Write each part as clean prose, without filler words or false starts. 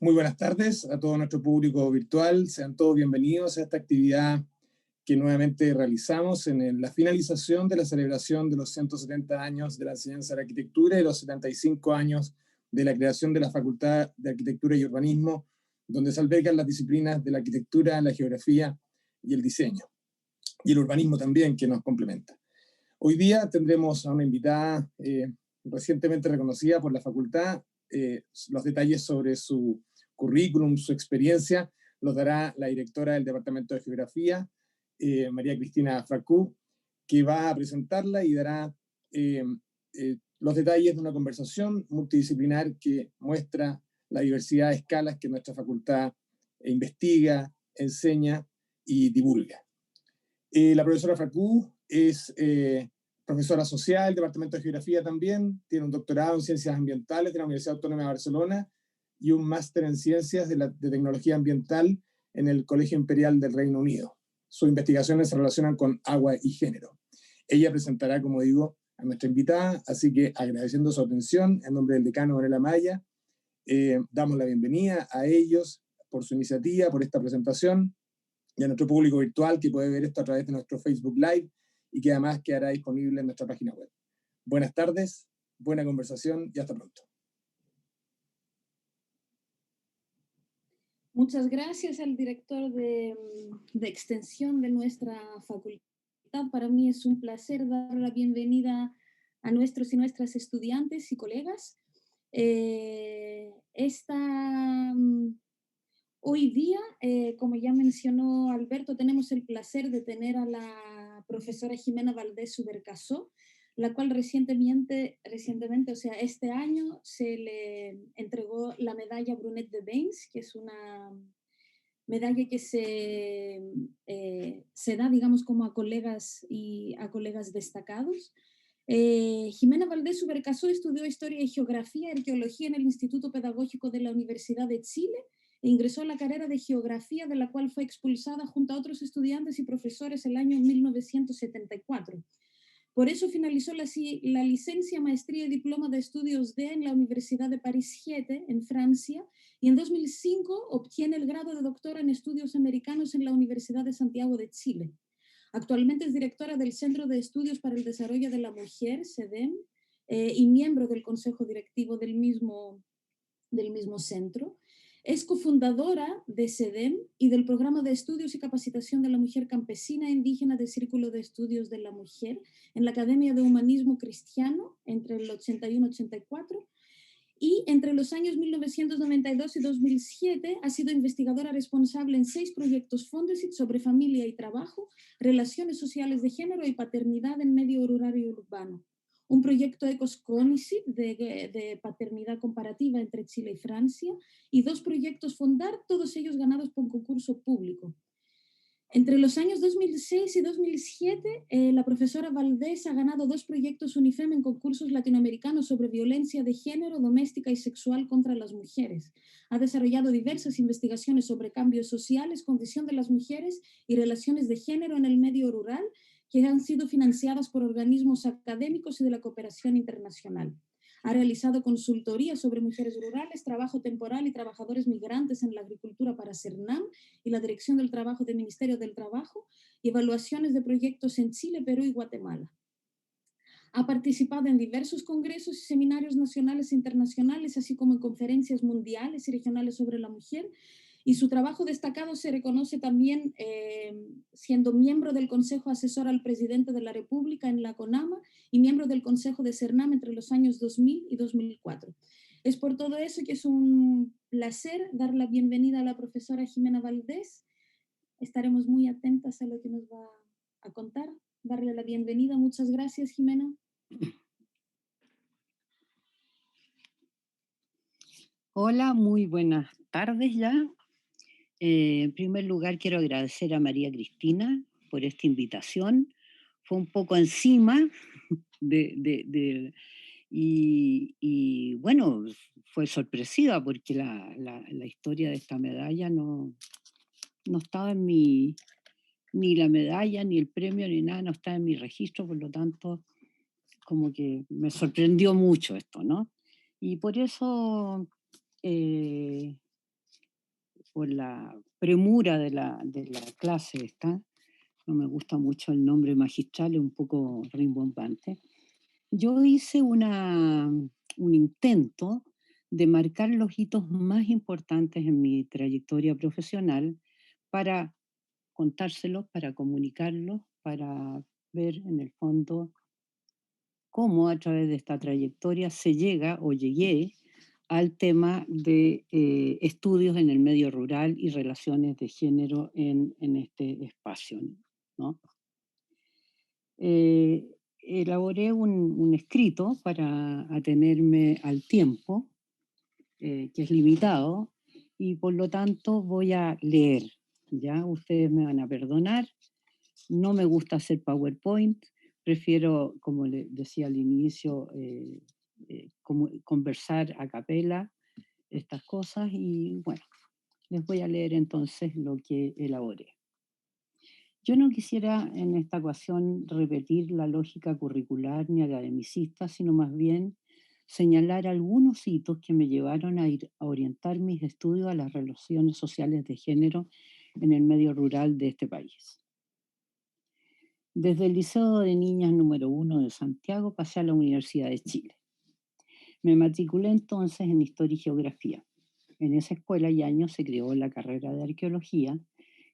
Muy buenas tardes a todo nuestro público virtual. Sean todos bienvenidos a esta actividad que nuevamente realizamos en la finalización de la celebración de los 170 años de la enseñanza de la arquitectura y los 75 años de la creación de la Facultad de Arquitectura y Urbanismo, donde se albergan las disciplinas de la arquitectura, la geografía y el diseño, y el urbanismo también, que nos complementa. Hoy día tendremos a una invitada recientemente reconocida por la facultad. Los detalles sobre su currículum, su experiencia, los dará la directora del Departamento de Geografía, María Cristina Fracú, que va a presentarla y dará los detalles de una conversación multidisciplinar que muestra la diversidad de escalas que nuestra facultad investiga, enseña y divulga. La profesora Fracú es profesora asociada del Departamento de Geografía también, tiene un doctorado en Ciencias Ambientales de la Universidad Autónoma de Barcelona y un máster en Ciencias de Tecnología Ambiental en el Colegio Imperial del Reino Unido. Sus investigaciones se relacionan con agua y género. Ella presentará, como digo, a nuestra invitada, así que agradeciendo su atención, en nombre del decano Manuel Amaya, damos la bienvenida a ellos por su iniciativa, por esta presentación, y a nuestro público virtual que puede ver esto a través de nuestro Facebook Live y que además quedará disponible en nuestra página web. Buenas tardes, buena conversación y hasta pronto. Muchas gracias al director de extensión de nuestra facultad. Para mí es un placer dar la bienvenida a nuestros y nuestras estudiantes y colegas. Hoy día, como ya mencionó Alberto, tenemos el placer de tener a la profesora Jimena Valdés Subercaseaux, la cual recientemente, o sea, este año se le entregó la medalla Brunet de Bains, que es una medalla que se da, digamos, como a colegas y a colegas destacados. Jimena Valdés Subercaseaux estudió Historia y Geografía y Arqueología en el Instituto Pedagógico de la Universidad de Chile e ingresó a la carrera de Geografía, de la cual fue expulsada junto a otros estudiantes y profesores el año 1974. Por eso finalizó la licencia, maestría y diploma de estudios en la Universidad de París-7, en Francia, y en 2005 obtiene el grado de doctora en estudios americanos en la Universidad de Santiago de Chile. Actualmente es directora del Centro de Estudios para el Desarrollo de la Mujer, CEDEM, y miembro del Consejo Directivo del mismo centro. Es cofundadora de CEDEM y del Programa de Estudios y Capacitación de la Mujer Campesina e Indígena del Círculo de Estudios de la Mujer en la Academia de Humanismo Cristiano entre el 81 y 84. Y entre los años 1992 y 2007 ha sido investigadora responsable en 6 proyectos Fondesit sobre familia y trabajo, relaciones sociales de género y paternidad en medio rural y urbano. Un proyecto Ecosconici de paternidad comparativa entre Chile y Francia, y 2 proyectos Fondar, todos ellos ganados por un concurso público. Entre los años 2006 y 2007, la profesora Valdés ha ganado 2 proyectos UNIFEM en concursos latinoamericanos sobre violencia de género, doméstica y sexual contra las mujeres. Ha desarrollado diversas investigaciones sobre cambios sociales, condición de las mujeres y relaciones de género en el medio rural, que han sido financiadas por organismos académicos y de la cooperación internacional. Ha realizado consultorías sobre mujeres rurales, trabajo temporal y trabajadores migrantes en la agricultura para CERNAM y la Dirección del Trabajo del Ministerio del Trabajo, y evaluaciones de proyectos en Chile, Perú y Guatemala. Ha participado en diversos congresos y seminarios nacionales e internacionales, así como en conferencias mundiales y regionales sobre la mujer, y su trabajo destacado se reconoce también siendo miembro del Consejo Asesor al Presidente de la República en la CONAMA y miembro del Consejo de CERNAM entre los años 2000 y 2004. Es por todo eso que es un placer dar la bienvenida a la profesora Jimena Valdés. Estaremos muy atentas a lo que nos va a contar. Darle la bienvenida. Muchas gracias, Jimena. Hola, muy buenas tardes ya. En primer lugar, quiero agradecer a María Cristina por esta invitación. Fue un poco encima y bueno, fue sorpresiva porque la historia de esta medalla no estaba en ni la medalla, ni el premio, ni nada, no estaba en mi registro, por lo tanto, como que me sorprendió mucho esto, ¿no? Y por eso por la premura de la clase esta, no me gusta mucho el nombre magistral, es un poco rimbombante. Yo hice un intento de marcar los hitos más importantes en mi trayectoria profesional para contárselos, para comunicarlos, para ver en el fondo cómo a través de esta trayectoria se llega o llegué al tema de estudios en el medio rural y relaciones de género en este espacio, ¿no? Elaboré un escrito para atenerme al tiempo, que es limitado, y por lo tanto voy a leer, ¿ya? Ustedes me van a perdonar, no me gusta hacer PowerPoint, prefiero, como le decía al inicio, conversar a capela estas cosas y bueno, les voy a leer entonces lo que elaboré. Yo no quisiera en esta ocasión repetir la lógica curricular ni academicista, sino más bien señalar algunos hitos que me llevaron a orientar mis estudios a las relaciones sociales de género en el medio rural de este país. Desde el Liceo de Niñas número 1 de Santiago pasé a la Universidad de Chile. Me matriculé entonces en Historia y Geografía. En esa escuela y año se creó la carrera de Arqueología,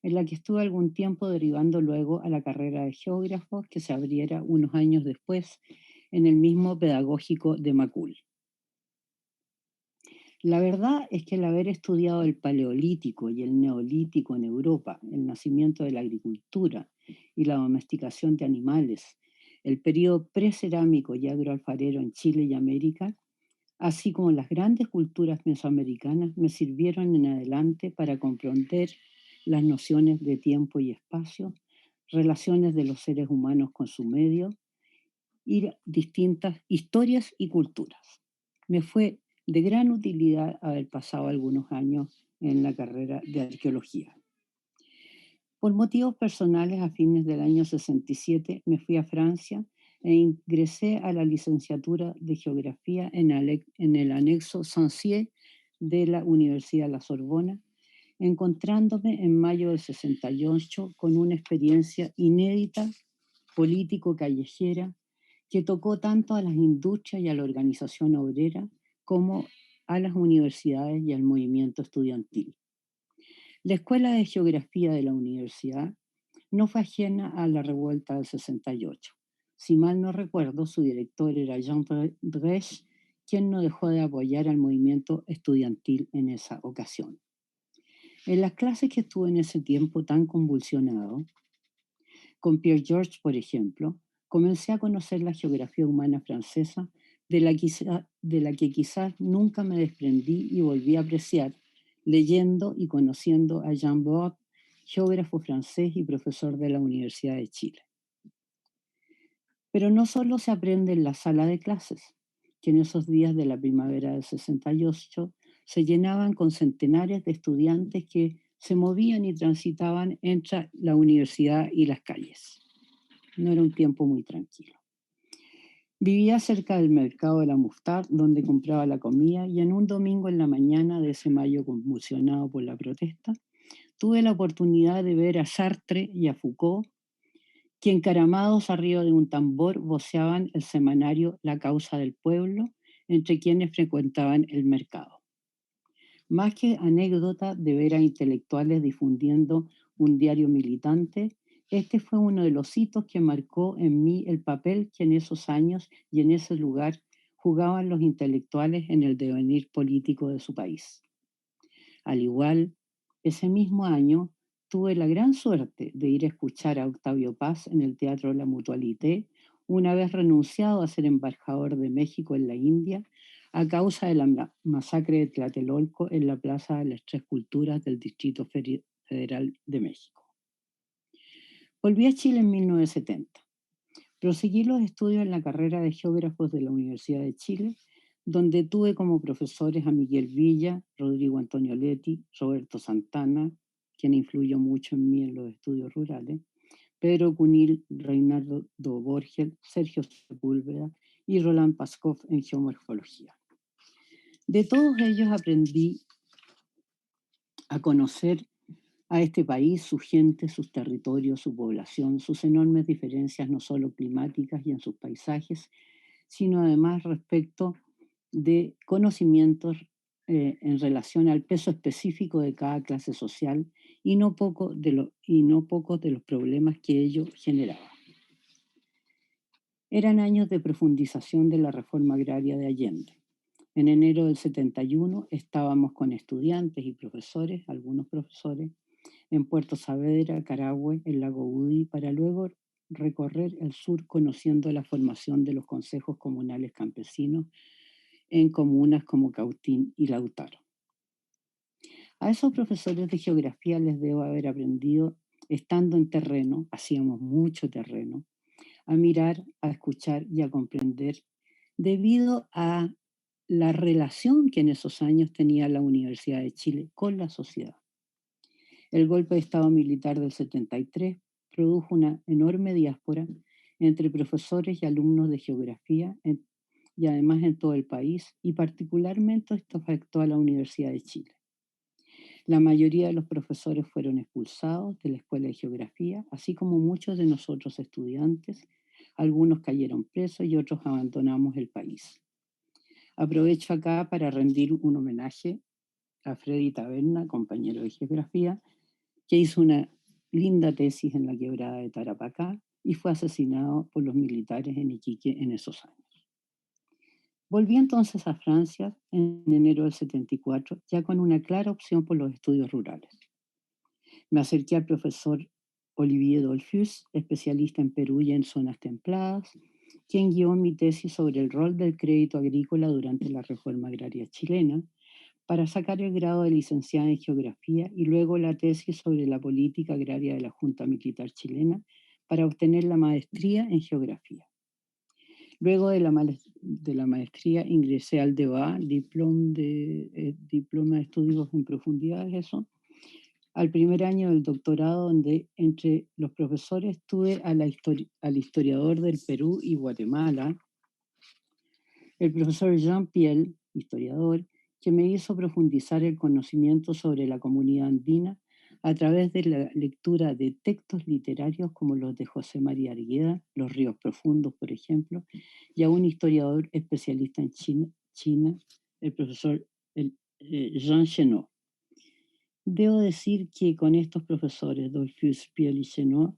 en la que estuve algún tiempo derivando luego a la carrera de Geógrafo, que se abriera unos años después en el mismo pedagógico de Macul. La verdad es que el haber estudiado el Paleolítico y el Neolítico en Europa, el nacimiento de la agricultura y la domesticación de animales, el periodo precerámico y agroalfarero en Chile y América, así como las grandes culturas mesoamericanas, me sirvieron en adelante para comprender las nociones de tiempo y espacio, relaciones de los seres humanos con su medio y distintas historias y culturas. Me fue de gran utilidad haber pasado algunos años en la carrera de arqueología. Por motivos personales, a fines del año 67 me fui a Francia e ingresé a la licenciatura de Geografía en el anexo Saint-Cyr de la Universidad de la Sorbona, encontrándome en mayo del 68 con una experiencia inédita, político-callejera, que tocó tanto a las industrias y a la organización obrera como a las universidades y al movimiento estudiantil. La Escuela de Geografía de la universidad no fue ajena a la revuelta del 68. Si mal no recuerdo, su director era Jean Drèche, quien no dejó de apoyar al movimiento estudiantil en esa ocasión. En las clases que estuve en ese tiempo tan convulsionado, con Pierre Georges, por ejemplo, comencé a conocer la geografía humana francesa, de la que quizás nunca me desprendí y volví a apreciar, leyendo y conociendo a Jean Bord, geógrafo francés y profesor de la Universidad de Chile. Pero no solo se aprende en la sala de clases, que en esos días de la primavera del 68 se llenaban con centenares de estudiantes que se movían y transitaban entre la universidad y las calles. No era un tiempo muy tranquilo. Vivía cerca del mercado de la Mouffetard, donde compraba la comida, y en un domingo en la mañana de ese mayo convulsionado por la protesta, tuve la oportunidad de ver a Sartre y a Foucault, que encaramados arriba de un tambor voceaban el semanario La Causa del Pueblo, entre quienes frecuentaban el mercado. Más que anécdota de ver a intelectuales difundiendo un diario militante, este fue uno de los hitos que marcó en mí el papel que en esos años y en ese lugar jugaban los intelectuales en el devenir político de su país. Al igual, ese mismo año tuve la gran suerte de ir a escuchar a Octavio Paz en el Teatro La Mutualité, una vez renunciado a ser embajador de México en la India, a causa de la masacre de Tlatelolco en la Plaza de las Tres Culturas del Distrito Federal de México. Volví a Chile en 1970. Proseguí los estudios en la carrera de geógrafos de la Universidad de Chile, donde tuve como profesores a Miguel Villa, Rodrigo Antonio Leti, Roberto Santana, quien influyó mucho en mí en los estudios rurales, Pedro Cunil, Reinaldo Borgel, Sergio Sepúlveda y Roland Paskov en geomorfología. De todos ellos aprendí a conocer a este país, su gente, sus territorios, su población, sus enormes diferencias no solo climáticas y en sus paisajes, sino además respecto de conocimientos en relación al peso específico de cada clase social y no pocos de los problemas que ello generaba. Eran años de profundización de la reforma agraria de Allende. En enero del 71 estábamos con estudiantes y profesores, algunos profesores, en Puerto Saavedra, Carahue, el lago Udi, para luego recorrer el sur conociendo la formación de los consejos comunales campesinos en comunas como Cautín y Lautaro. A esos profesores de geografía les debo haber aprendido estando en terreno, hacíamos mucho terreno, a mirar, a escuchar y a comprender debido a la relación que en esos años tenía la Universidad de Chile con la sociedad. El golpe de Estado militar del 73 produjo una enorme diáspora entre profesores y alumnos de geografía y además en todo el país, y particularmente esto afectó a la Universidad de Chile. La mayoría de los profesores fueron expulsados de la Escuela de Geografía, así como muchos de nosotros estudiantes. Algunos cayeron presos y otros abandonamos el país. Aprovecho acá para rendir un homenaje a Freddy Taberna, compañero de geografía, que hizo una linda tesis en la quebrada de Tarapacá y fue asesinado por los militares en Iquique en esos años. Volví entonces a Francia en enero del 74, ya con una clara opción por los estudios rurales. Me acerqué al profesor Olivier Dollfus, especialista en Perú y en zonas templadas, quien guió mi tesis sobre el rol del crédito agrícola durante la reforma agraria chilena, para sacar el grado de licenciada en geografía y luego la tesis sobre la política agraria de la Junta Militar Chilena para obtener la maestría en geografía. Luego de la maestría ingresé al DEVA, diploma de estudios en profundidad, eso, al primer año del doctorado, donde entre los profesores tuve al historiador del Perú y Guatemala, el profesor Jean Piel, historiador, que me hizo profundizar el conocimiento sobre la comunidad andina a través de la lectura de textos literarios como los de José María Argueda, Los ríos profundos, por ejemplo, y a un historiador especialista en China, el profesor Jean Chenot. Debo decir que con estos profesores, Dollfus, Piel y Chenot,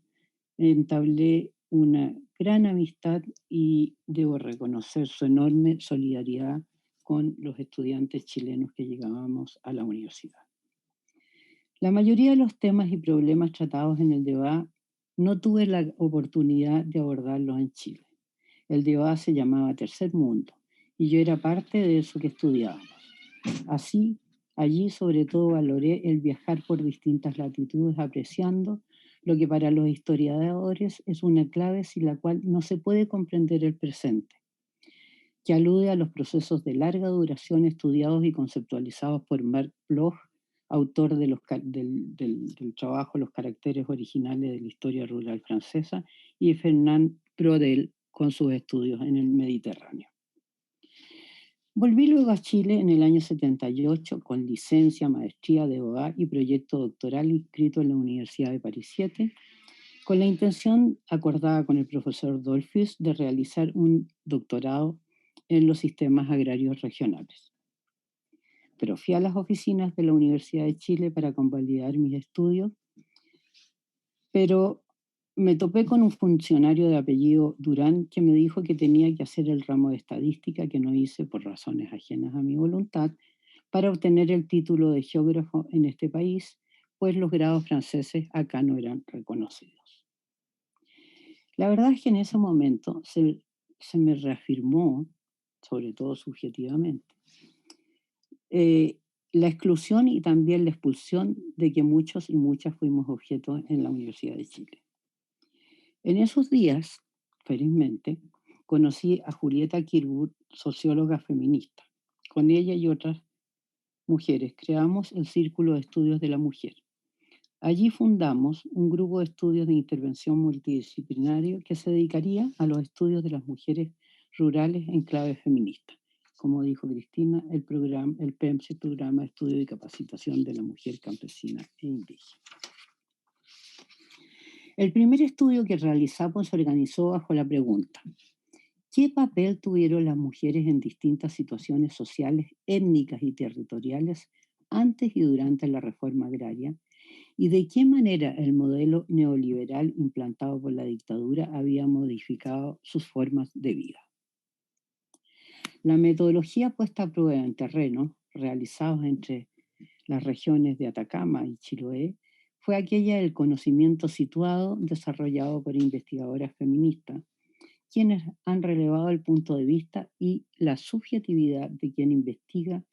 entablé una gran amistad y debo reconocer su enorme solidaridad con los estudiantes chilenos que llegábamos a la universidad. La mayoría de los temas y problemas tratados en el DEVA no tuve la oportunidad de abordarlos en Chile. El DEVA se llamaba Tercer Mundo y yo era parte de eso que estudiábamos. Así, allí sobre todo valoré el viajar por distintas latitudes apreciando lo que para los historiadores es una clave sin la cual no se puede comprender el presente, que alude a los procesos de larga duración estudiados y conceptualizados por Marc Bloch, autor del trabajo Los caracteres originales de la historia rural francesa, y Fernand Braudel con sus estudios en el Mediterráneo. Volví luego a Chile en el año 78 con licencia, maestría de BOA y proyecto doctoral inscrito en la Universidad de París 7, con la intención acordada con el profesor Dollfus de realizar un doctorado en los sistemas agrarios regionales. Pero fui a las oficinas de la Universidad de Chile para convalidar mis estudios, pero me topé con un funcionario de apellido Durán que me dijo que tenía que hacer el ramo de estadística que no hice por razones ajenas a mi voluntad para obtener el título de geógrafo en este país, pues los grados franceses acá no eran reconocidos. La verdad es que en ese momento se me reafirmó, sobre todo subjetivamente, la exclusión y también la expulsión de que muchos y muchas fuimos objeto en la Universidad de Chile. En esos días, felizmente, conocí a Julieta Kirwood, socióloga feminista. Con ella y otras mujeres creamos el Círculo de Estudios de la Mujer. Allí fundamos un grupo de estudios de intervención multidisciplinario que se dedicaría a los estudios de las mujeres rurales en clave feminista. como dijo Cristina, el PEMS, el Programa de Estudio y Capacitación de la Mujer Campesina e Indígena. El primer estudio que realizamos se organizó bajo la pregunta: ¿qué papel tuvieron las mujeres en distintas situaciones sociales, étnicas y territoriales antes y durante la reforma agraria? ¿Y de qué manera el modelo neoliberal implantado por la dictadura había modificado sus formas de vida? La metodología puesta a prueba en terreno, realizados entre las regiones de Atacama y Chiloé, fue aquella del conocimiento situado desarrollado por investigadoras feministas, quienes han relevado el punto de vista y la subjetividad de quien investiga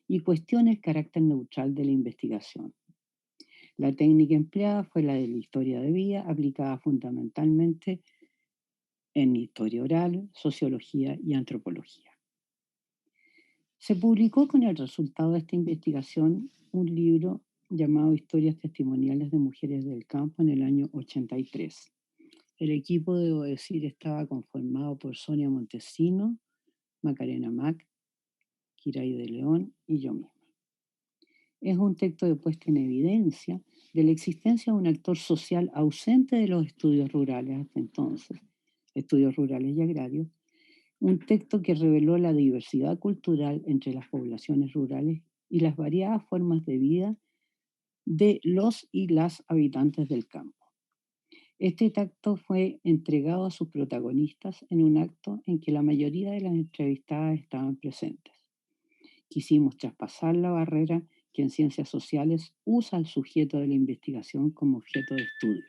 y cuestiona el carácter neutral de la investigación. La técnica empleada fue la de la historia de vida, aplicada fundamentalmente en historia oral, sociología y antropología. Se publicó con el resultado de esta investigación un libro llamado Historias Testimoniales de Mujeres del Campo en el año 83. El equipo, debo decir, estaba conformado por Sonia Montesino, Macarena Mac, Kiray de León y yo misma. Es un texto de puesta en evidencia de la existencia de un actor social ausente de los estudios rurales hasta entonces, estudios rurales y agrarios, un texto que reveló la diversidad cultural entre las poblaciones rurales y las variadas formas de vida de los y las habitantes del campo. Este texto fue entregado a sus protagonistas en un acto en que la mayoría de las entrevistadas estaban presentes. Quisimos traspasar la barrera que en ciencias sociales usa al sujeto de la investigación como objeto de estudio.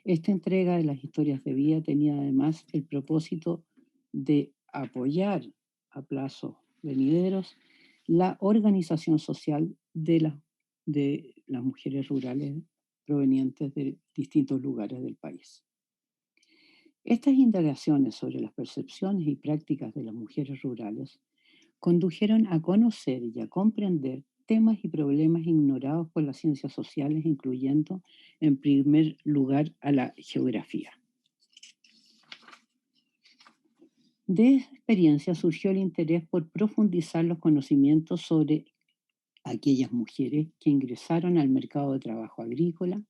Esta entrega de las historias de vida tenía además el propósito de apoyar a plazos venideros la organización social de las mujeres rurales provenientes de distintos lugares del país. Estas indagaciones sobre las percepciones y prácticas de las mujeres rurales condujeron a conocer y a comprender temas y problemas ignorados por las ciencias sociales, incluyendo, en primer lugar, a la geografía. De esa experiencia surgió el interés por profundizar los conocimientos sobre aquellas mujeres que ingresaron al mercado de trabajo agrícola,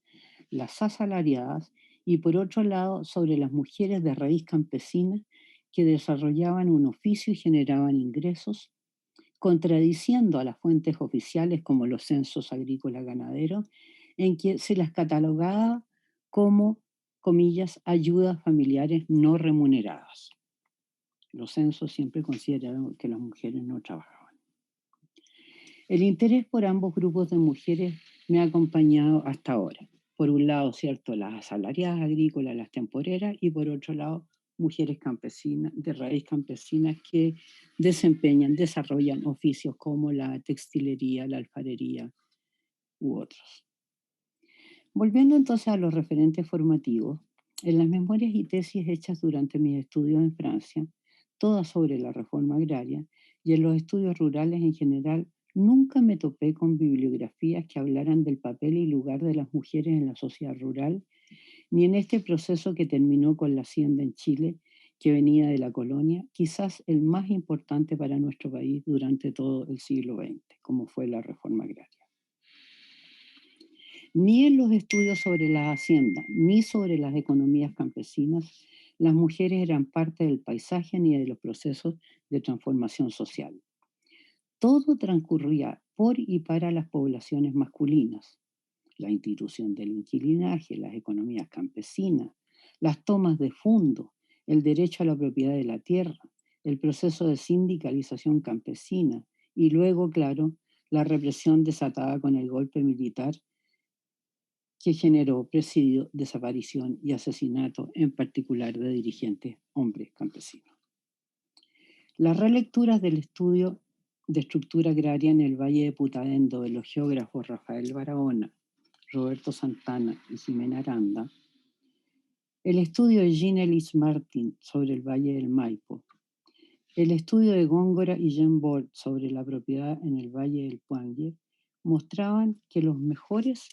las asalariadas, y por otro lado sobre las mujeres de raíz campesina que desarrollaban un oficio y generaban ingresos, contradiciendo a las fuentes oficiales como los censos agrícolas ganaderos, en que se las catalogaba como, comillas, ayudas familiares no remuneradas. Los censos siempre consideraron que las mujeres no trabajaban. El interés por ambos grupos de mujeres me ha acompañado hasta ahora. Por un lado, cierto, las asalariadas agrícolas, las temporeras, y por otro lado, mujeres campesinas, de raíz campesinas que desarrollan oficios como la textilería, la alfarería u otros. Volviendo entonces a los referentes formativos, en las memorias y tesis hechas durante mis estudios en Francia, todas sobre la reforma agraria, y en los estudios rurales en general, nunca me topé con bibliografías que hablaran del papel y lugar de las mujeres en la sociedad rural, ni en este proceso que terminó con la hacienda en Chile, que venía de la colonia, quizás el más importante para nuestro país durante todo el siglo XX, como fue la reforma agraria. Ni en los estudios sobre la hacienda, ni sobre las economías campesinas, las mujeres eran parte del paisaje ni de los procesos de transformación social. Todo transcurría por y para las poblaciones masculinas. La institución del inquilinaje, las economías campesinas, las tomas de fondo, el derecho a la propiedad de la tierra, el proceso de sindicalización campesina y luego, claro, la represión desatada con el golpe militar que generó presidio, desaparición y asesinato, en particular de dirigentes hombres campesinos. Las relecturas del estudio de estructura agraria en el Valle de Putaendo de los geógrafos Rafael Barahona, Roberto Santana y Jimena Aranda, el estudio de Jean Ellis Martin sobre el Valle del Maipo, el estudio de Góngora y Jean Bort sobre la propiedad en el Valle del Puangue, mostraban que los mejores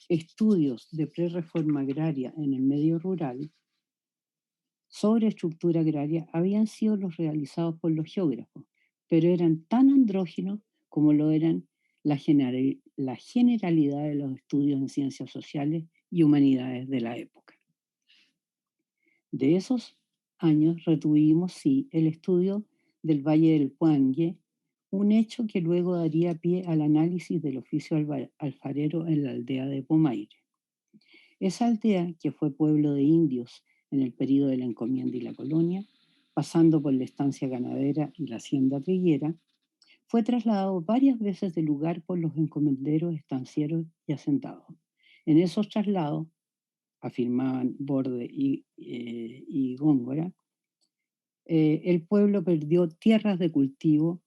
estudios de prerreforma agraria en el medio rural sobre estructura agraria habían sido los realizados por los geógrafos, pero eran tan andróginos como lo eran la generalidad de los estudios en ciencias sociales y humanidades de la época. De esos años retuvimos, sí, el estudio del Valle del Puangue, un hecho que luego daría pie al análisis del oficio alfarero en la aldea de Pomaire. Esa aldea, que fue pueblo de indios en el período de la encomienda y la colonia, pasando por la estancia ganadera y la hacienda triguera, fue trasladado varias veces de lugar por los encomenderos, estancieros y asentados. En esos traslados, afirmaban Borde y Góngora, el pueblo perdió tierras de cultivo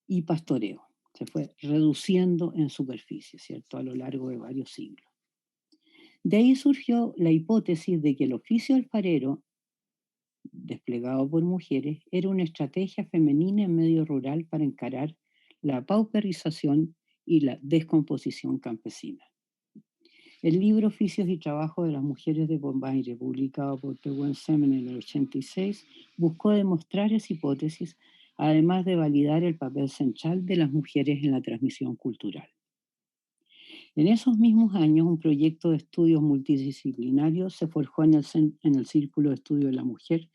y pastoreo. Se fue reduciendo en superficie, ¿cierto?, a lo largo de varios siglos. De ahí surgió la hipótesis de que el oficio alfarero, desplegado por mujeres, era una estrategia femenina en medio rural para encarar la pauperización y la descomposición campesina. El libro Oficios y Trabajos de las Mujeres de Pomaire, publicado por Tehuan Semen en el 86, buscó demostrar esa hipótesis, además de validar el papel central de las mujeres en la transmisión cultural. En esos mismos años, un proyecto de estudios multidisciplinarios se forjó en el Círculo de Estudio de la Mujer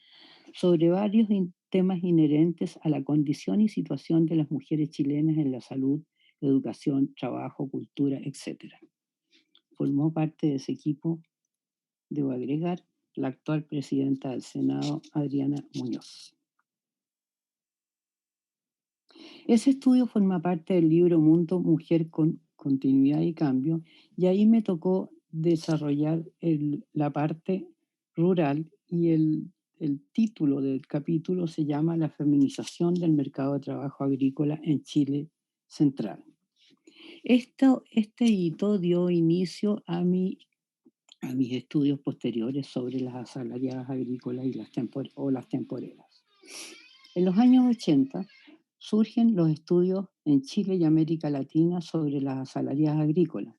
sobre varios temas inherentes a la condición y situación de las mujeres chilenas en la salud, educación, trabajo, cultura, etc. Formó parte de ese equipo, debo agregar, la actual presidenta del Senado, Adriana Muñoz. Ese estudio forma parte del libro Mundo, Mujer con Continuidad y Cambio, y ahí me tocó desarrollar la parte rural, y el título del capítulo se llama La feminización del mercado de trabajo agrícola en Chile central. Este hito dio inicio a mis estudios posteriores sobre las asalariadas agrícolas y las temporeras. En los años 80 surgen los estudios en Chile y América Latina sobre las asalariadas agrícolas,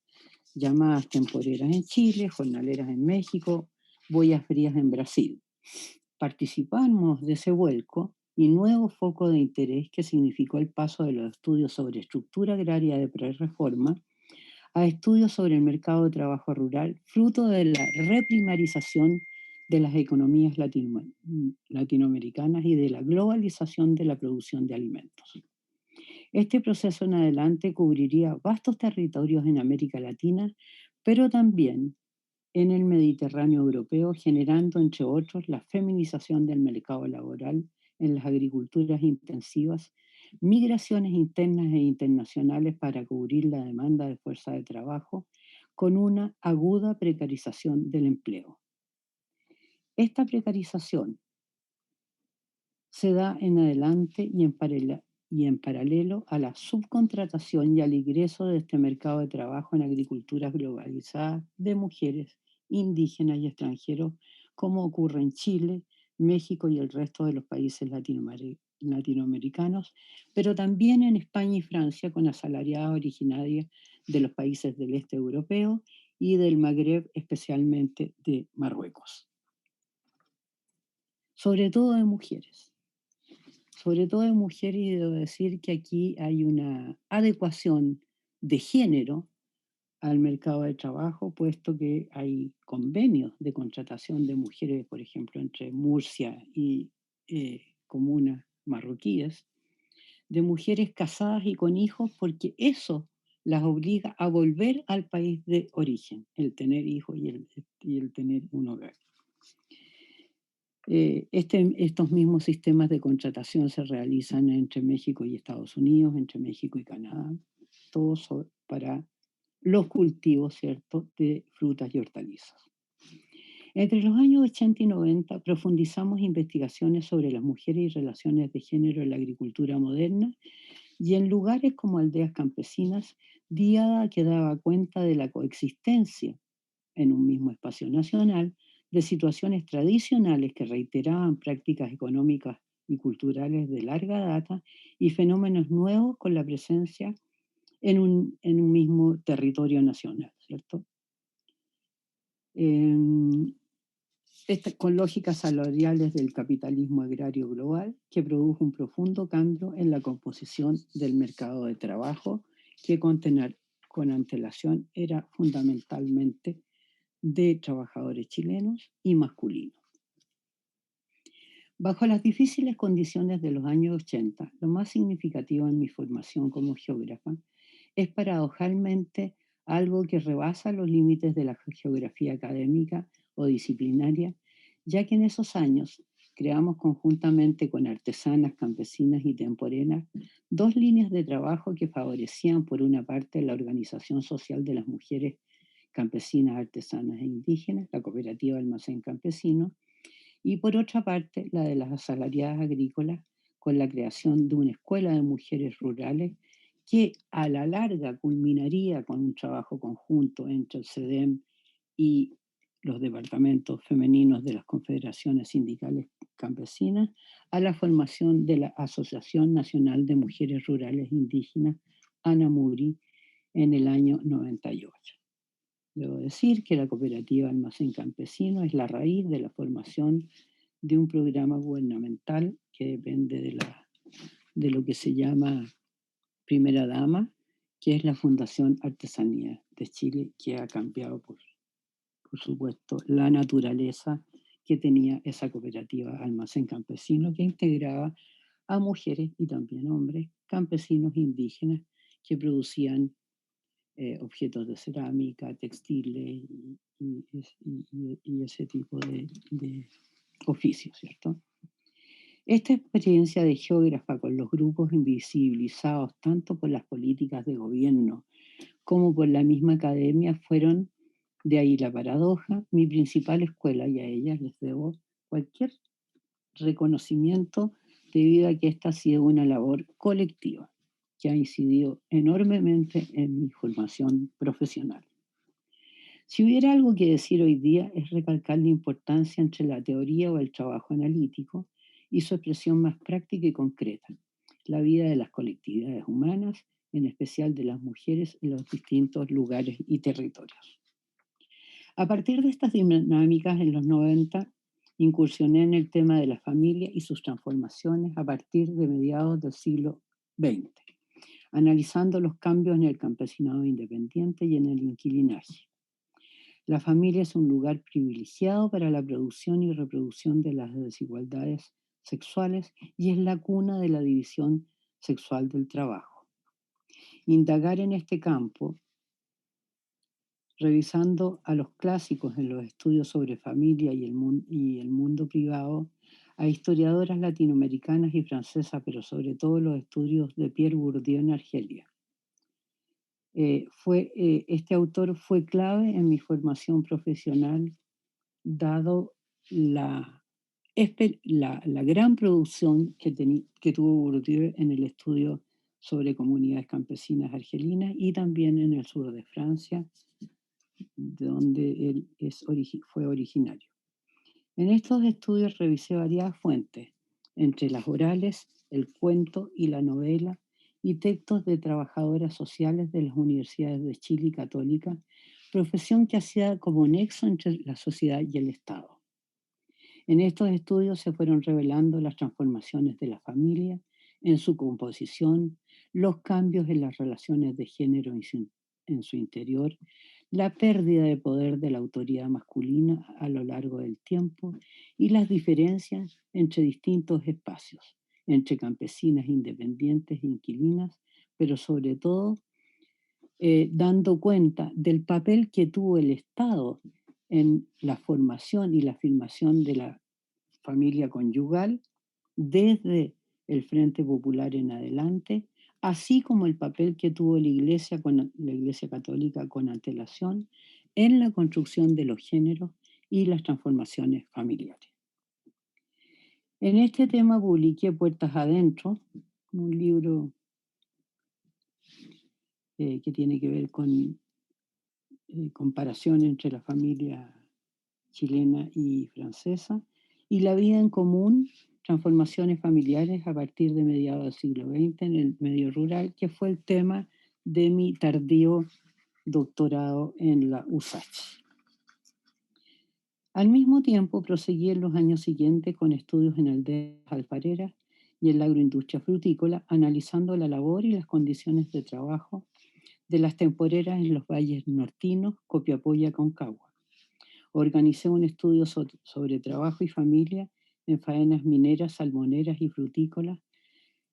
llamadas temporeras en Chile, jornaleras en México, boyas frías en Brasil. Participamos de ese vuelco y nuevo foco de interés que significó el paso de los estudios sobre estructura agraria de prerreforma a estudios sobre el mercado de trabajo rural, fruto de la reprimarización de las economías latinoamericanas y de la globalización de la producción de alimentos. Este proceso en adelante cubriría vastos territorios en América Latina, pero también en el Mediterráneo europeo, generando, entre otros, la feminización del mercado laboral en las agriculturas intensivas, migraciones internas e internacionales para cubrir la demanda de fuerza de trabajo, con una aguda precarización del empleo. Esta precarización se da en adelante y en paralelo a la subcontratación y al ingreso de este mercado de trabajo en agriculturas globalizadas de mujeres, indígenas y extranjeros, como ocurre en Chile, México y el resto de los países latinoamericanos, pero también en España y Francia, con asalariadas originarias de los países del este europeo y del Magreb, especialmente de Marruecos. Sobre todo de mujeres. Y debo decir que aquí hay una adecuación de género al mercado de trabajo, puesto que hay convenios de contratación de mujeres, por ejemplo, entre Murcia y comunas marroquíes, de mujeres casadas y con hijos, porque eso las obliga a volver al país de origen, el tener hijos y el tener un hogar. Estos mismos sistemas de contratación se realizan entre México y Estados Unidos, entre México y Canadá, todos para los cultivos, ¿cierto?, de frutas y hortalizas. Entre los años 80 y 90 profundizamos investigaciones sobre las mujeres y relaciones de género en la agricultura moderna, y en lugares como aldeas campesinas, diada que daba cuenta de la coexistencia en un mismo espacio nacional de situaciones tradicionales que reiteraban prácticas económicas y culturales de larga data y fenómenos nuevos con la presencia en un mismo territorio nacional, ¿cierto? con lógicas salariales del capitalismo agrario global, que produjo un profundo cambio en la composición del mercado de trabajo, que con antelación era fundamentalmente de trabajadores chilenos y masculinos. Bajo las difíciles condiciones de los años 80, lo más significativo en mi formación como geógrafa es paradojalmente algo que rebasa los límites de la geografía académica o disciplinaria, ya que en esos años creamos conjuntamente con artesanas, campesinas y temporenas 2 líneas de trabajo que favorecían por una parte la organización social de las mujeres campesinas, artesanas e indígenas, la cooperativa Almacén Campesino, y por otra parte la de las asalariadas agrícolas, con la creación de una escuela de mujeres rurales que a la larga culminaría con un trabajo conjunto entre el CEDEM y los departamentos femeninos de las confederaciones sindicales campesinas, a la formación de la Asociación Nacional de Mujeres Rurales Indígenas, ANAMURI, en el año 98. Debo decir que la cooperativa Almacén Campesino es la raíz de la formación de un programa gubernamental que depende de lo que se llama Primera Dama, que es la Fundación Artesanía de Chile, que ha cambiado, por supuesto, la naturaleza que tenía esa cooperativa Almacén Campesino, que integraba a mujeres y también hombres, campesinos indígenas, que producían objetos de cerámica, textiles y ese tipo de oficios, ¿cierto? Esta experiencia de geógrafa con los grupos invisibilizados tanto por las políticas de gobierno como por la misma academia fueron, de ahí la paradoja, mi principal escuela, y a ellas les debo cualquier reconocimiento debido a que esta ha sido una labor colectiva que ha incidido enormemente en mi formación profesional. Si hubiera algo que decir hoy día es recalcar la importancia entre la teoría o el trabajo analítico y su expresión más práctica y concreta, la vida de las colectividades humanas, en especial de las mujeres en los distintos lugares y territorios. A partir de estas dinámicas en los 90, incursioné en el tema de la familia y sus transformaciones a partir de mediados del siglo XX, analizando los cambios en el campesinado independiente y en el inquilinaje. La familia es un lugar privilegiado para la producción y reproducción de las desigualdades sexuales y es la cuna de la división sexual del trabajo. Indagar en este campo, revisando a los clásicos en los estudios sobre familia y el mundo privado, a historiadoras latinoamericanas y francesas, pero sobre todo los estudios de Pierre Bourdieu en Argelia. Este autor fue clave en mi formación profesional, dado la gran producción que tuvo Bourdieu en el estudio sobre comunidades campesinas argelinas y también en el sur de Francia, de donde él fue originario. En estos estudios revisé varias fuentes, entre las orales, el cuento y la novela, y textos de trabajadoras sociales de las universidades de Chile y Católica, profesión que hacía como nexo entre la sociedad y el Estado. En estos estudios se fueron revelando las transformaciones de la familia en su composición, los cambios en las relaciones de género en su interior, la pérdida de poder de la autoridad masculina a lo largo del tiempo y las diferencias entre distintos espacios, entre campesinas independientes e inquilinas, pero sobre todo dando cuenta del papel que tuvo el Estado en la formación y la afirmación de la familia conyugal desde el Frente Popular en adelante, así como el papel que tuvo la Iglesia Católica con antelación en la construcción de los géneros y las transformaciones familiares. En este tema publiqué Puertas Adentro, un libro que tiene que ver con comparación entre la familia chilena y francesa, y La vida en común, transformaciones familiares a partir de mediados del siglo XX en el medio rural, que fue el tema de mi tardío doctorado en la USACH. Al mismo tiempo, proseguí en los años siguientes con estudios en aldeas alfareras y en la agroindustria frutícola, analizando la labor y las condiciones de trabajo de las temporeras en los valles nortinos, Copiapó y Aconcagua. Organicé un estudio sobre trabajo y familia en faenas mineras, salmoneras y frutícolas,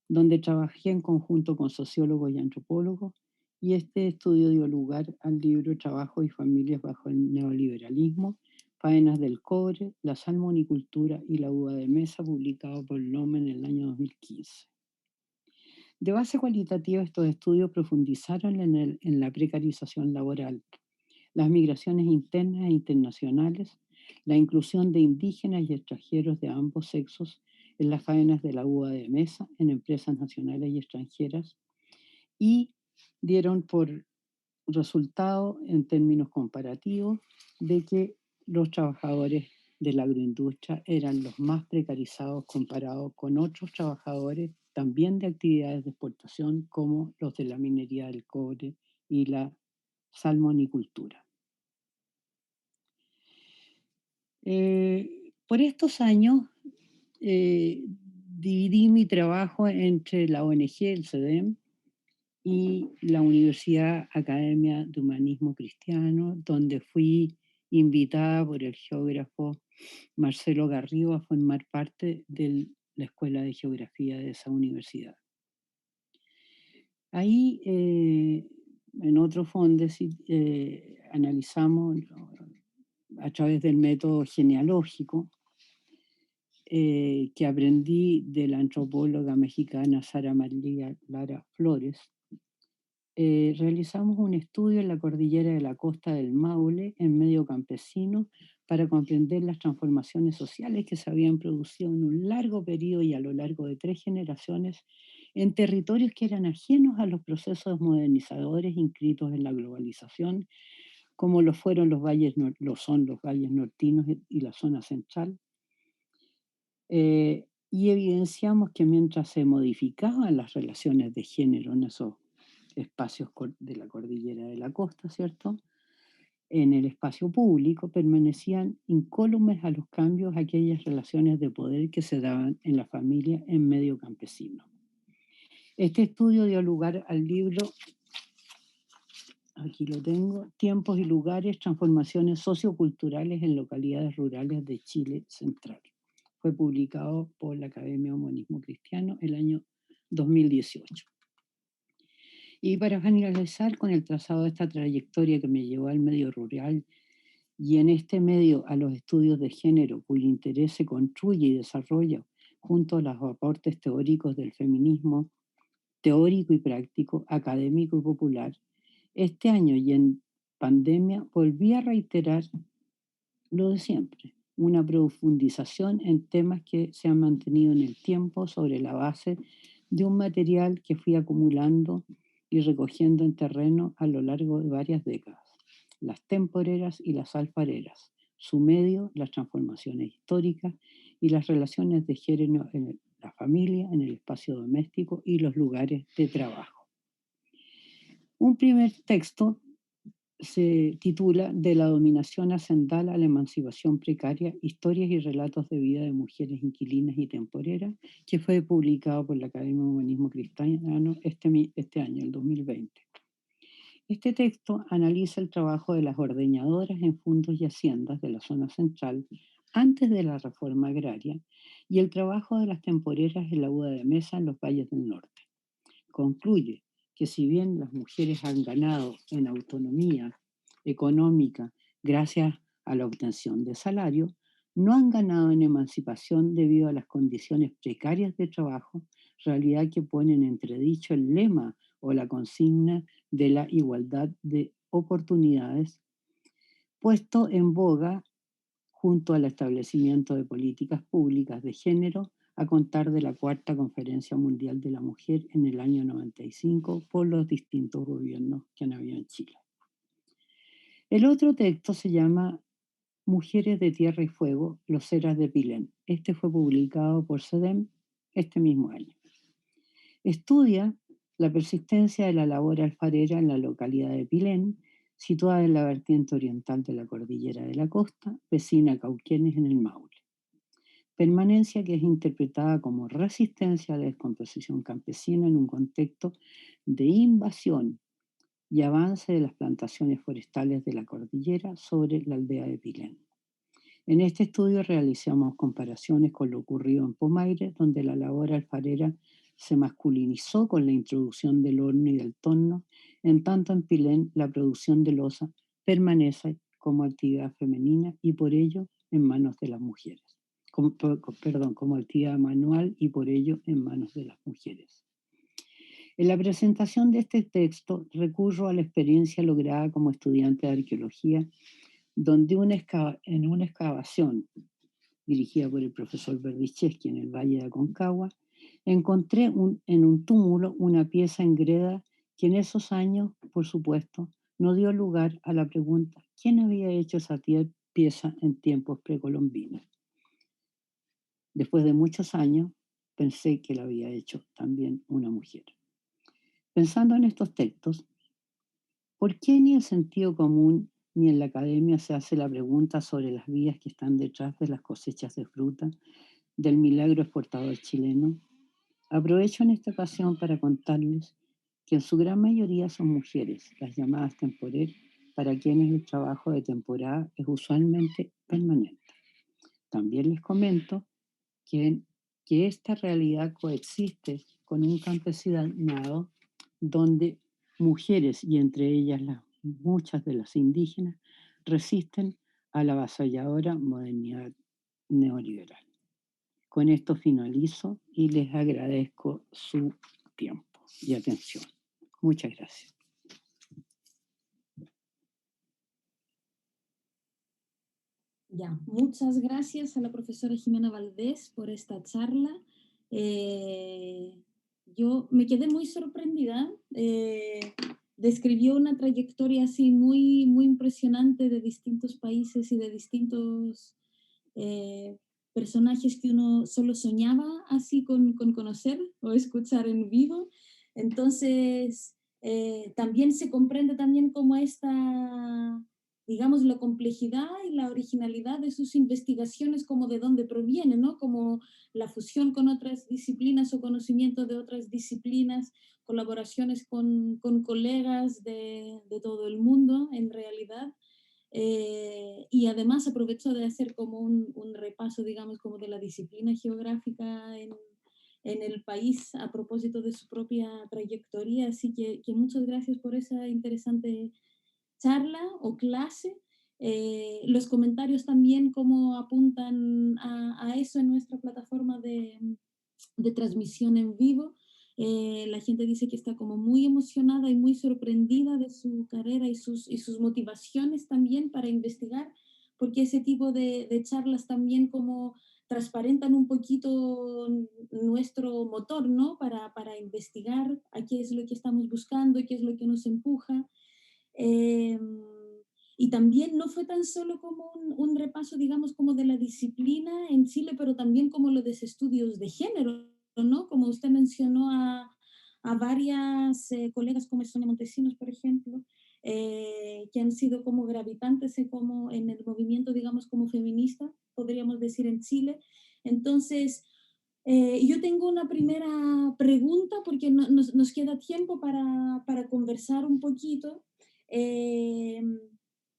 donde trabajé en conjunto con sociólogos y antropólogos, y este estudio dio lugar al libro Trabajo y familias bajo el neoliberalismo, faenas del cobre, la salmonicultura y la uva de mesa, publicado por Lomen en el año 2015. De base cualitativa, estos estudios profundizaron en la precarización laboral, las migraciones internas e internacionales, la inclusión de indígenas y extranjeros de ambos sexos en las faenas de la uva de mesa en empresas nacionales y extranjeras, y dieron por resultado en términos comparativos de que los trabajadores de la agroindustria eran los más precarizados comparados con otros trabajadores también de actividades de exportación como los de la minería del cobre y la salmonicultura. Por estos años dividí mi trabajo entre la ONG, el CEDEM, y la Universidad Academia de Humanismo Cristiano, donde fui invitada por el geógrafo Marcelo Garrido a formar parte de la Escuela de Geografía de esa universidad. Ahí, en otro fondo, analizamos a través del método genealógico que aprendí de la antropóloga mexicana Sara María Lara Flores. Realizamos un estudio en la cordillera de la Costa del Maule, en medio campesino, para comprender las transformaciones sociales que se habían producido en un largo periodo y a lo largo de 3 generaciones en territorios que eran ajenos a los procesos modernizadores inscritos en la globalización, como lo fueron son los valles nortinos y la zona central. Y evidenciamos que mientras se modificaban las relaciones de género en esos espacios de la cordillera de la costa, ¿cierto? En el espacio público permanecían incólumes a los cambios aquellas relaciones de poder que se daban en la familia en medio campesino. Este estudio dio lugar al libro, aquí lo tengo, Tiempos y lugares, transformaciones socioculturales en localidades rurales de Chile Central. Fue publicado por la Academia de Humanismo Cristiano el año 2018. Y para finalizar con el trazado de esta trayectoria que me llevó al medio rural y en este medio a los estudios de género, cuyo interés se construye y desarrolla junto a los aportes teóricos del feminismo, teórico y práctico, académico y popular, este año y en pandemia volví a reiterar lo de siempre, una profundización en temas que se han mantenido en el tiempo sobre la base de un material que fui acumulando y recogiendo en terreno a lo largo de varias décadas. Las temporeras y las alfareras, su medio, las transformaciones históricas y las relaciones de género en la familia, en el espacio doméstico y los lugares de trabajo. Un primer texto se titula De la dominación hacendal a la emancipación precaria, historias y relatos de vida de mujeres inquilinas y temporeras, que fue publicado por la Academia de Humanismo Cristiano este año, el 2020. Este texto analiza el trabajo de las ordeñadoras en fundos y haciendas de la zona central antes de la reforma agraria y el trabajo de las temporeras en la uva de mesa en los valles del norte. Concluye que si bien las mujeres han ganado en autonomía económica gracias a la obtención de salario, no han ganado en emancipación debido a las condiciones precarias de trabajo, realidad que pone en entredicho el lema o la consigna de la igualdad de oportunidades, puesto en boga junto al establecimiento de políticas públicas de género a contar de la Cuarta Conferencia Mundial de la Mujer en el año 95 por los distintos gobiernos que han habido en Chile. El otro texto se llama Mujeres de Tierra y Fuego, los Eras de Pilén. Este fue publicado por CEDEM este mismo año. Estudia la persistencia de la labor alfarera en la localidad de Pilén, situada en la vertiente oriental de la cordillera de la Costa, vecina a Cauquenes en el Maule. Permanencia que es interpretada como resistencia a la descomposición campesina en un contexto de invasión y avance de las plantaciones forestales de la cordillera sobre la aldea de Pilén. En este estudio realizamos comparaciones con lo ocurrido en Pomaire, donde la labor alfarera se masculinizó con la introducción del horno y del torno, en tanto en Pilén la producción de loza permanece como actividad femenina y por ello en manos de las mujeres. Como actividad manual y por ello en manos de las mujeres. En la presentación de este texto recurro a la experiencia lograda como estudiante de arqueología, donde en una excavación dirigida por el profesor Berdichevsky en el Valle de Aconcagua, encontré en un túmulo una pieza en greda que en esos años, por supuesto, no dio lugar a la pregunta ¿quién había hecho esa pieza en tiempos precolombinos? Después de muchos años, pensé que la había hecho también una mujer. Pensando en estos textos, ¿por qué ni el sentido común ni en la academia se hace la pregunta sobre las vías que están detrás de las cosechas de fruta del milagro exportador chileno? Aprovecho en esta ocasión para contarles que en su gran mayoría son mujeres, las llamadas temporeras, para quienes el trabajo de temporada es usualmente permanente. También les comento que esta realidad coexiste con un campesinado donde mujeres, y entre ellas muchas de las indígenas, resisten a la avasalladora modernidad neoliberal. Con esto finalizo y les agradezco su tiempo y atención. Muchas gracias. Ya, muchas gracias a la profesora Jimena Valdés por esta charla. Yo me quedé muy sorprendida. Describió una trayectoria así muy, muy impresionante de distintos países y de distintos personajes que uno solo soñaba así con conocer o escuchar en vivo. Entonces, también se comprende también como esta, digamos, la complejidad y la originalidad de sus investigaciones, como de dónde proviene, ¿no? Como la fusión con otras disciplinas o conocimiento de otras disciplinas, colaboraciones con colegas de todo el mundo, en realidad. Y además aprovechó de hacer como un repaso, digamos, como de la disciplina geográfica en el país a propósito de su propia trayectoria. Así que muchas gracias por esa interesante charla o clase. Los comentarios también como apuntan a eso en nuestra plataforma de transmisión en vivo. La gente dice que está como muy emocionada y muy sorprendida de su carrera y sus motivaciones también para investigar, porque ese tipo de charlas también como transparentan un poquito nuestro motor, ¿no? Para investigar a qué es lo que estamos buscando, qué es lo que nos empuja. Y también no fue tan solo como un repaso, digamos, como de la disciplina en Chile, pero también como lo de los estudios de género, ¿no? Como usted mencionó a varias colegas como Sonia Montesinos, por ejemplo, que han sido como gravitantes como en el movimiento, digamos, como feminista, podríamos decir, en Chile. Entonces, yo tengo una primera pregunta porque nos queda tiempo para conversar un poquito. Eh,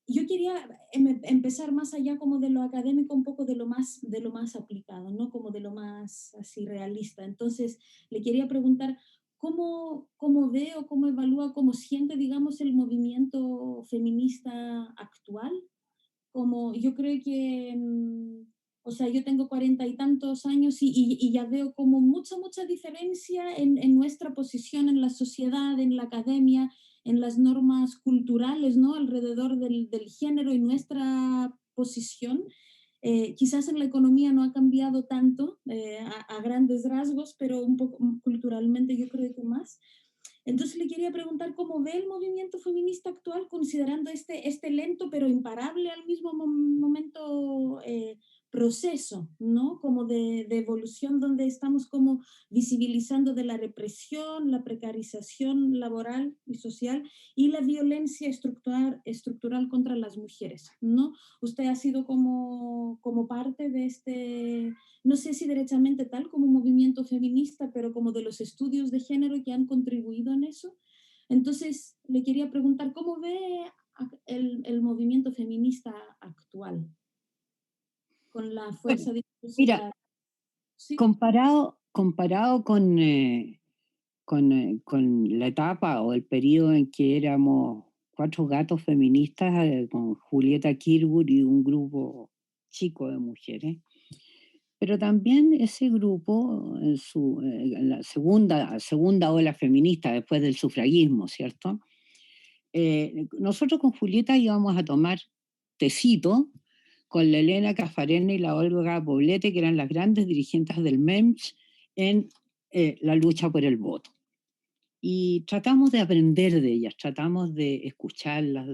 yo quería empezar más allá como de lo académico, un poco de lo más aplicado, ¿no? Como de lo más así realista. Entonces, le quería preguntar, ¿cómo ve o cómo evalúa, cómo siente, digamos, el movimiento feminista actual? Como yo creo que, o sea, yo tengo 40 y tantos años y ya veo como mucha diferencia en nuestra posición en la sociedad, en la academia, en las normas culturales, ¿no? Alrededor del género y nuestra posición. Quizás en la economía no ha cambiado tanto a grandes rasgos, pero un poco culturalmente yo creo que más. Entonces le quería preguntar cómo ve el movimiento feminista actual, considerando este lento pero imparable al mismo momento proceso, ¿no? Como de evolución donde estamos como visibilizando de la represión, la precarización laboral y social y la violencia estructural contra las mujeres, ¿no? Usted ha sido como parte de este, no sé si derechamente tal como movimiento feminista, pero como de los estudios de género que han contribuido en eso. Entonces, le quería preguntar, ¿cómo ve el movimiento feminista actual con la Bueno, fuerza mira, discursiva? Sí, comparado con la etapa o el periodo en que éramos cuatro gatos feministas con Julieta Kirwood y un grupo chico de mujeres, pero también ese grupo en la segunda ola feminista después del sufragismo, ¿cierto? Nosotros con Julieta íbamos a tomar tecito con la Elena Caffarena y la Olga Poblete, que eran las grandes dirigentes del MEMS en la lucha por el voto. Y tratamos de aprender de ellas, tratamos de escucharlas.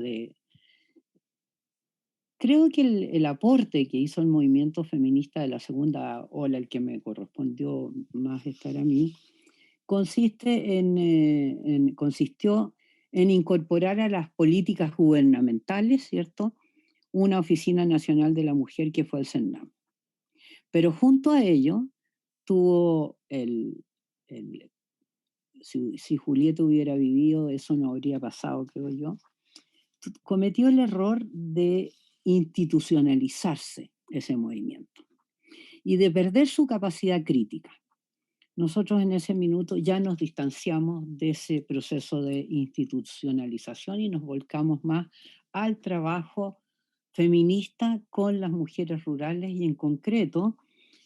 Creo que el aporte que hizo el movimiento feminista de la segunda ola, el que me correspondió más estar a mí, consistió en incorporar a las políticas gubernamentales, ¿cierto?, una Oficina Nacional de la Mujer que fue el CENAM. Pero junto a ello tuvo si Julieta hubiera vivido, eso no habría pasado, creo yo, cometió el error de institucionalizarse ese movimiento y de perder su capacidad crítica. Nosotros en ese minuto ya nos distanciamos de ese proceso de institucionalización y nos volcamos más al trabajo feminista con las mujeres rurales y en concreto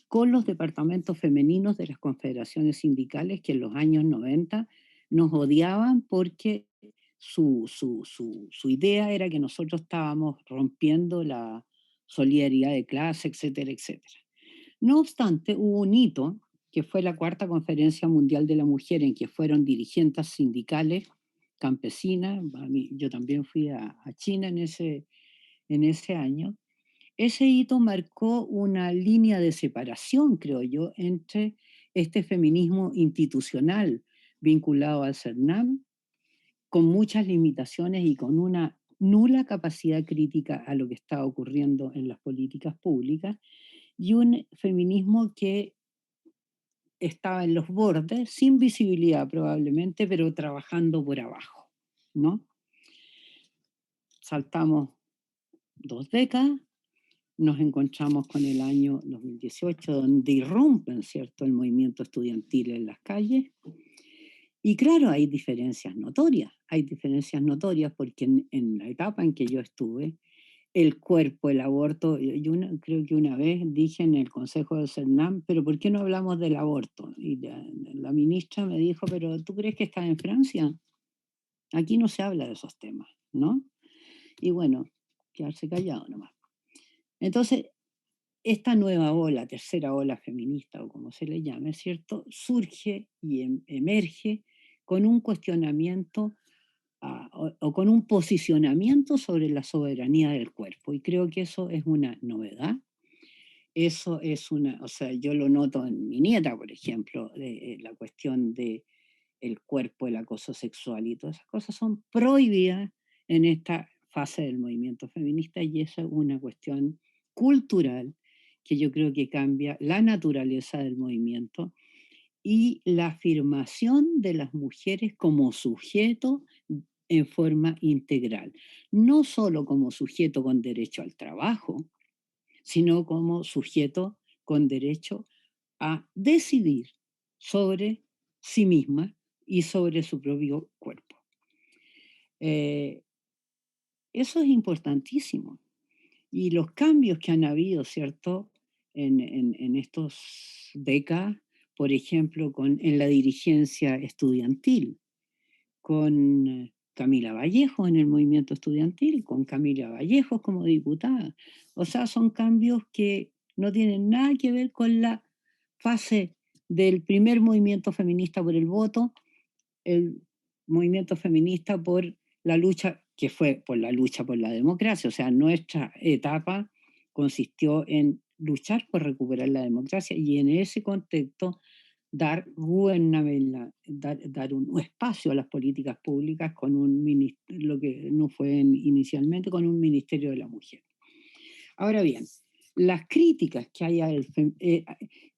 con los departamentos femeninos de las confederaciones sindicales que en los años 90 nos odiaban porque su idea era que nosotros estábamos rompiendo la solidaridad de clase, etcétera, etcétera. No obstante, hubo un hito que fue la Cuarta Conferencia Mundial de la Mujer, en que fueron dirigentes sindicales campesinas. Yo también fui a China en ese año. Ese hito marcó una línea de separación, creo yo, entre este feminismo institucional vinculado al CERNAM, con muchas limitaciones y con una nula capacidad crítica a lo que estaba ocurriendo en las políticas públicas, y un feminismo que estaba en los bordes, sin visibilidad probablemente, pero trabajando por abajo, ¿no? Saltamos 2 décadas, nos encontramos con el año 2018, donde irrumpen, ¿cierto?, el movimiento estudiantil en las calles. Y claro, hay diferencias notorias porque en la etapa en que yo estuve, el cuerpo, el aborto, creo que una vez dije en el Consejo del CERNAM, pero ¿por qué no hablamos del aborto? Y la ministra me dijo, pero ¿tú crees que estás en Francia? Aquí no se habla de esos temas, ¿no? Y bueno, quedarse callado nomás. Entonces, esta nueva ola, tercera ola feminista o como se le llame, ¿cierto?, surge y emerge con un cuestionamiento o con un posicionamiento sobre la soberanía del cuerpo. Y creo que eso es una novedad. Eso es o sea, yo lo noto en mi nieta, por ejemplo, la cuestión de el cuerpo, el acoso sexual y todas esas cosas son prohibidas en esta fase del movimiento feminista y esa es una cuestión cultural que yo creo que cambia la naturaleza del movimiento y la afirmación de las mujeres como sujeto en forma integral, no solo como sujeto con derecho al trabajo, sino como sujeto con derecho a decidir sobre sí misma y sobre su propio cuerpo. Eso es importantísimo. Y los cambios que han habido, ¿cierto?, en estos décadas, por ejemplo, en la dirigencia estudiantil, con Camila Vallejos en el movimiento estudiantil, con Camila Vallejos como diputada. O sea, son cambios que no tienen nada que ver con la fase del primer movimiento feminista por el voto, el movimiento feminista por la lucha, que fue por la lucha por la democracia. O sea, nuestra etapa consistió en luchar por recuperar la democracia y en ese contexto dar un espacio a las políticas públicas con lo que no fue inicialmente con un Ministerio de la Mujer. Ahora bien, las críticas que hay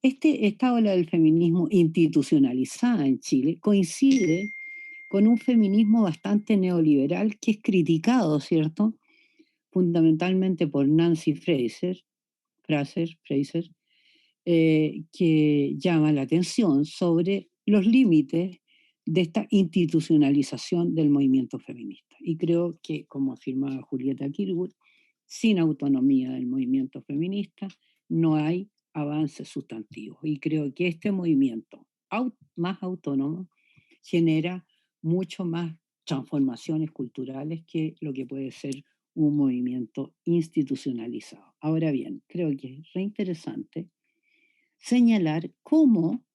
esta ola del feminismo institucionalizada en Chile coincide con un feminismo bastante neoliberal que es criticado, ¿cierto? Fundamentalmente por Nancy Fraser, que llama la atención sobre los límites de esta institucionalización del movimiento feminista. Y creo que, como afirmaba Julieta Kirwood, sin autonomía del movimiento feminista no hay avances sustantivos. Y creo que este movimiento más autónomo genera mucho más transformaciones culturales que lo que puede ser un movimiento institucionalizado. Ahora bien, creo que es re interesante señalar cómo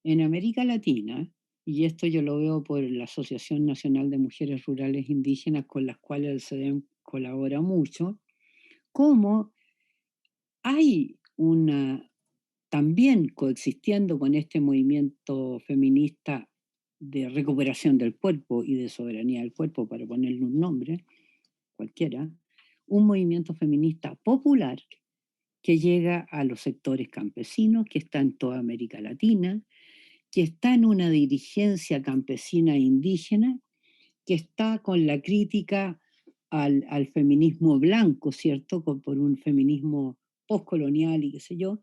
en América Latina, y esto yo lo veo por la Asociación Nacional de Mujeres Rurales Indígenas con las cuales el CEDEM colabora mucho, cómo hay también coexistiendo con este movimiento feminista de recuperación del cuerpo y de soberanía del cuerpo, para ponerle un nombre, cualquiera, un movimiento feminista popular que llega a los sectores campesinos, que está en toda América Latina, que está en una dirigencia campesina e indígena, que está con la crítica al feminismo blanco, ¿cierto? Por un feminismo postcolonial y qué sé yo,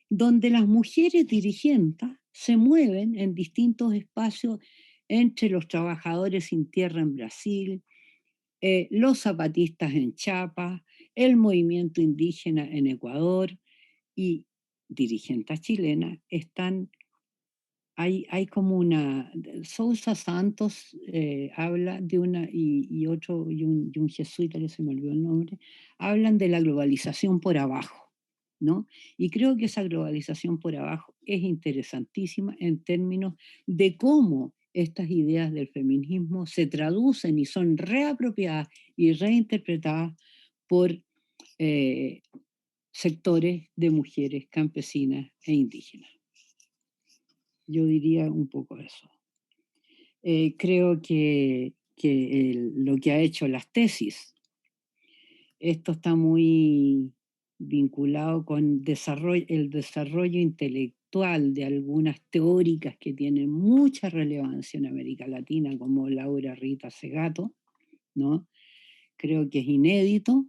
donde las mujeres dirigentes se mueven en distintos espacios entre los trabajadores sin tierra en Brasil, los zapatistas en Chiapas, el movimiento indígena en Ecuador y dirigentes chilenas hay como Sousa Santos habla de y un jesuita que se me olvidó el nombre, hablan de la globalización por abajo, ¿no? Y creo que esa globalización por abajo es interesantísima en términos de cómo estas ideas del feminismo se traducen y son reapropiadas y reinterpretadas por sectores de mujeres campesinas e indígenas. Yo diría un poco eso. Creo que lo que ha hecho las tesis, esto está muy vinculado con el desarrollo intelectual de algunas teóricas que tienen mucha relevancia en América Latina, como Laura Rita Segato, ¿no? Creo que es inédito,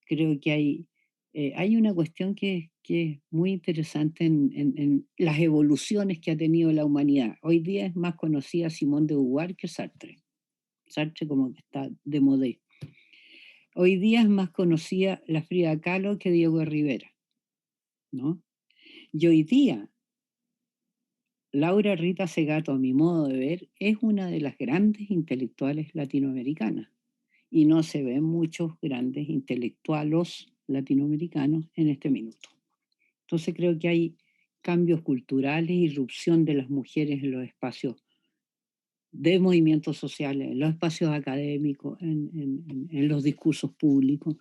creo que hay una cuestión que es muy interesante en las evoluciones que ha tenido la humanidad. Hoy día es más conocida Simone de Beauvoir que Sartre. Sartre como que está de moda. Hoy día es más conocida la Frida Kahlo que Diego Rivera, ¿no? Y hoy día Laura Rita Segato, a mi modo de ver, es una de las grandes intelectuales latinoamericanas. Y no se ven muchos grandes intelectuales latinoamericanos en este minuto. Entonces creo que hay cambios culturales, irrupción de las mujeres en los espacios de movimientos sociales, en los espacios académicos, en los discursos públicos.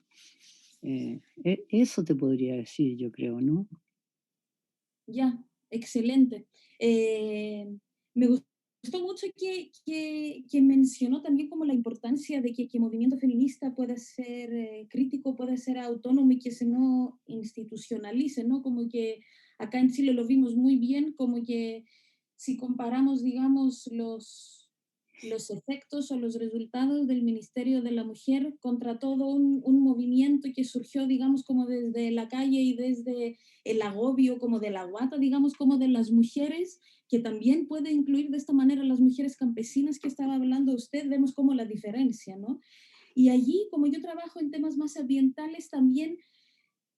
Eso te podría decir, yo creo, ¿no? Ya, excelente. Me gustó mucho que mencionó también como la importancia de que movimiento feminista puede ser crítico, puede ser autónomo y que se no institucionalice, ¿no? Como que acá en Chile lo vimos muy bien, como que si comparamos, digamos, los efectos o los resultados del Ministerio de la Mujer contra todo un movimiento que surgió, digamos, como desde la calle y desde el agobio, como de la guata, digamos, como de las mujeres, que también puede incluir de esta manera las mujeres campesinas que estaba hablando usted, vemos como la diferencia, ¿no? Y allí, como yo trabajo en temas más ambientales, también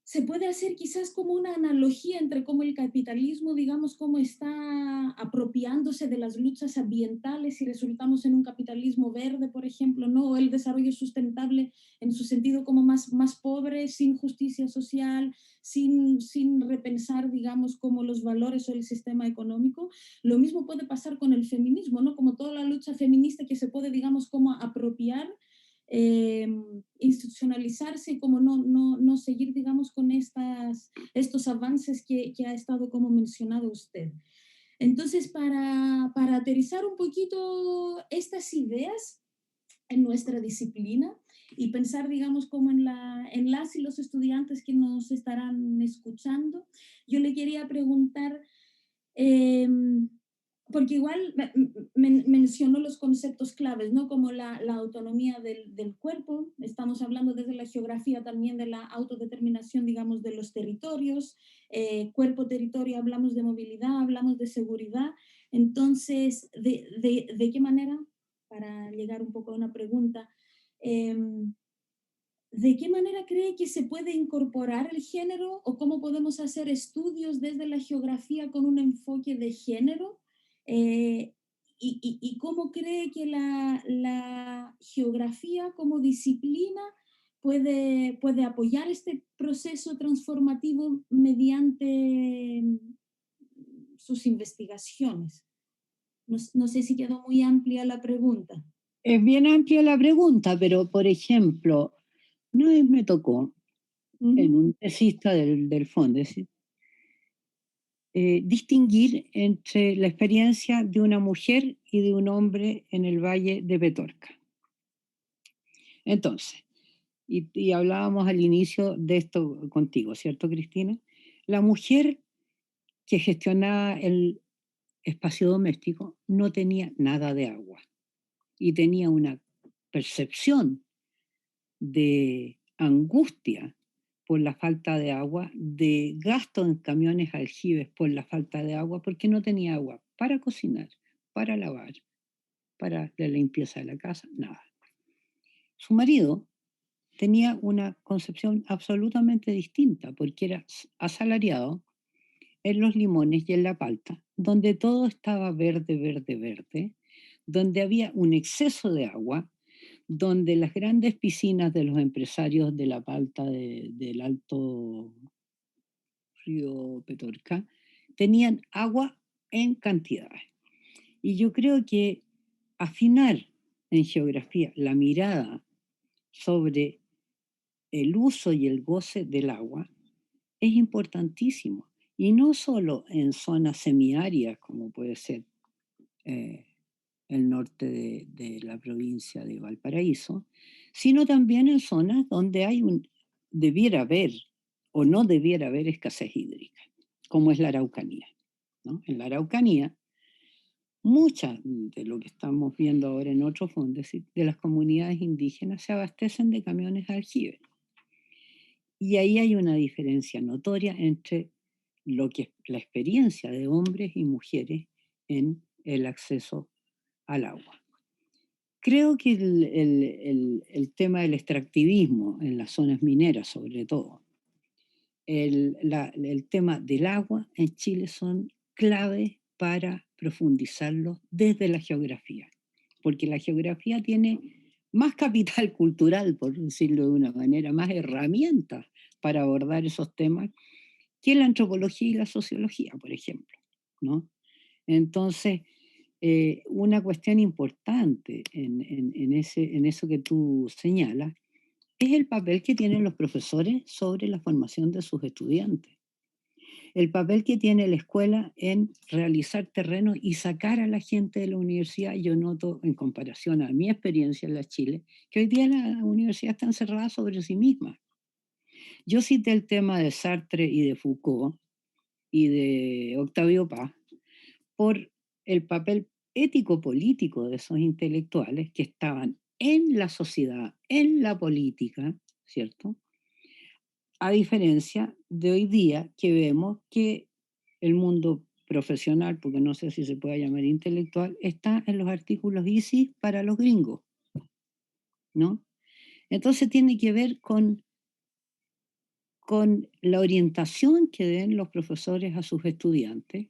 se puede hacer quizás como una analogía entre cómo el capitalismo, digamos, cómo está apropiándose de las luchas ambientales y resultamos en un capitalismo verde, por ejemplo, ¿no? O el desarrollo sustentable en su sentido como más pobre, sin justicia social, sin repensar, digamos, como los valores o el sistema económico. Lo mismo puede pasar con el feminismo, ¿no? Como toda la lucha feminista que se puede, digamos, como apropiar institucionalizarse y como no seguir, digamos, con estos avances que ha estado como mencionado usted. Entonces, para aterrizar un poquito estas ideas en nuestra disciplina y pensar, digamos, como en las y los estudiantes que nos estarán escuchando, yo le quería preguntar, eh, porque igual mencionó los conceptos claves, ¿no? Como la autonomía del cuerpo, estamos hablando desde la geografía también de la autodeterminación, digamos, de los territorios, cuerpo-territorio, hablamos de movilidad, hablamos de seguridad. Entonces, ¿de qué manera, para llegar un poco a una pregunta, ¿de qué manera cree que se puede incorporar el género o cómo podemos hacer estudios desde la geografía con un enfoque de género? Eh, y cómo cree que la geografía como disciplina puede apoyar este proceso transformativo mediante sus investigaciones? No sé si quedó muy amplia la pregunta. Es bien amplia la pregunta, pero por ejemplo, una vez me tocó en un tesista del Fondesit distinguir entre la experiencia de una mujer y de un hombre en el Valle de Petorca. Entonces, y hablábamos al inicio de esto contigo, ¿cierto, Cristina? La mujer que gestionaba el espacio doméstico no tenía nada de agua y tenía una percepción de angustia por la falta de agua, de gasto en camiones aljibes por la falta de agua, porque no tenía agua para cocinar, para lavar, para la limpieza de la casa, nada. Su marido tenía una concepción absolutamente distinta, porque era asalariado en los limones y en la palta, donde todo estaba verde, verde, verde, donde había un exceso de agua, donde las grandes piscinas de los empresarios de la palta del Alto Río Petorca tenían agua en cantidades. Y yo creo que afinar en geografía la mirada sobre el uso y el goce del agua es importantísimo. Y no solo en zonas semiáridas, como puede ser el norte de la provincia de Valparaíso, sino también en zonas donde debiera haber o no debiera haber escasez hídrica, como es la Araucanía, ¿no? En la Araucanía, muchas de lo que estamos viendo ahora en otros fondos de las comunidades indígenas se abastecen de camiones de aljibe. Y ahí hay una diferencia notoria entre lo que es la experiencia de hombres y mujeres en el acceso al agua. Creo que el tema del extractivismo en las zonas mineras, sobre todo, el tema del agua en Chile son clave para profundizarlo desde la geografía, porque la geografía tiene más capital cultural, por decirlo de una manera, más herramientas para abordar esos temas que la antropología y la sociología, por ejemplo, ¿no? Entonces, una cuestión importante en eso que tú señalas es el papel que tienen los profesores sobre la formación de sus estudiantes. El papel que tiene la escuela en realizar terrenos y sacar a la gente de la universidad. Yo noto, en comparación a mi experiencia en la Chile, que hoy día la universidad está encerrada sobre sí misma. Yo cité el tema de Sartre y de Foucault y de Octavio Paz por el papel ético-político de esos intelectuales que estaban en la sociedad, en la política, ¿cierto? A diferencia de hoy día que vemos que el mundo profesional, porque no sé si se puede llamar intelectual, está en los artículos ISIS para los gringos, ¿no? Entonces tiene que ver con la orientación que den los profesores a sus estudiantes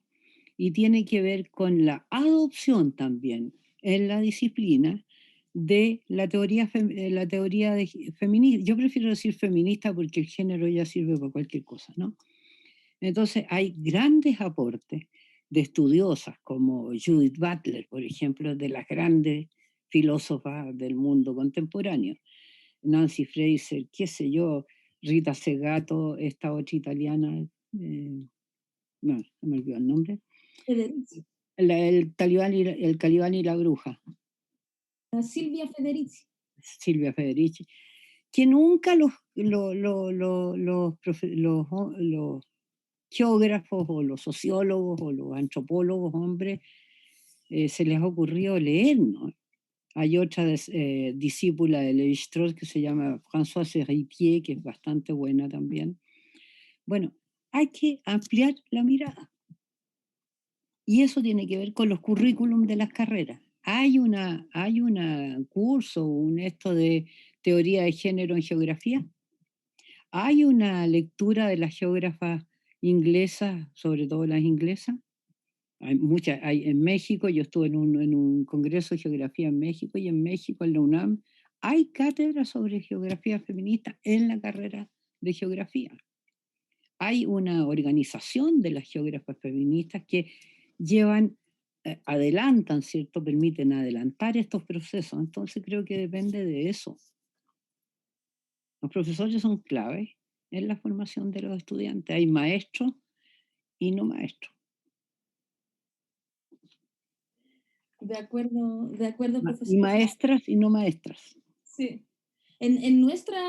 y tiene que ver con la adopción también en la disciplina de la teoría feminista. Yo prefiero decir feminista porque el género ya sirve para cualquier cosa, ¿no? Entonces hay grandes aportes de estudiosas como Judith Butler, por ejemplo, de las grandes filósofas del mundo contemporáneo. Nancy Fraser, qué sé yo, Rita Segato, esta otra italiana, no, se me olvidó el nombre. Federici. El Calibán y la bruja, Silvia Federici. Silvia Federici, que nunca los geógrafos o los sociólogos o los antropólogos, hombres, se les ha ocurrido leer, ¿no? Hay otra discípula de Lévi-Strauss que se llama Françoise Héritier, que es bastante buena también. Bueno, hay que ampliar la mirada. Y eso tiene que ver con los currículum de las carreras. Hay un curso, esto de teoría de género en geografía. Hay una lectura de las geógrafas inglesas, sobre todo las inglesas. Hay muchas, hay en México, yo estuve en un congreso de geografía en México, y en México, en la UNAM, hay cátedras sobre geografía feminista en la carrera de geografía. Hay una organización de las geógrafas feministas que adelantan, ¿cierto? Permiten adelantar estos procesos. Entonces creo que depende de eso. Los profesores son claves en la formación de los estudiantes. Hay maestros y no maestros. De acuerdo, profesor. Y maestras y no maestras. Sí. En nuestra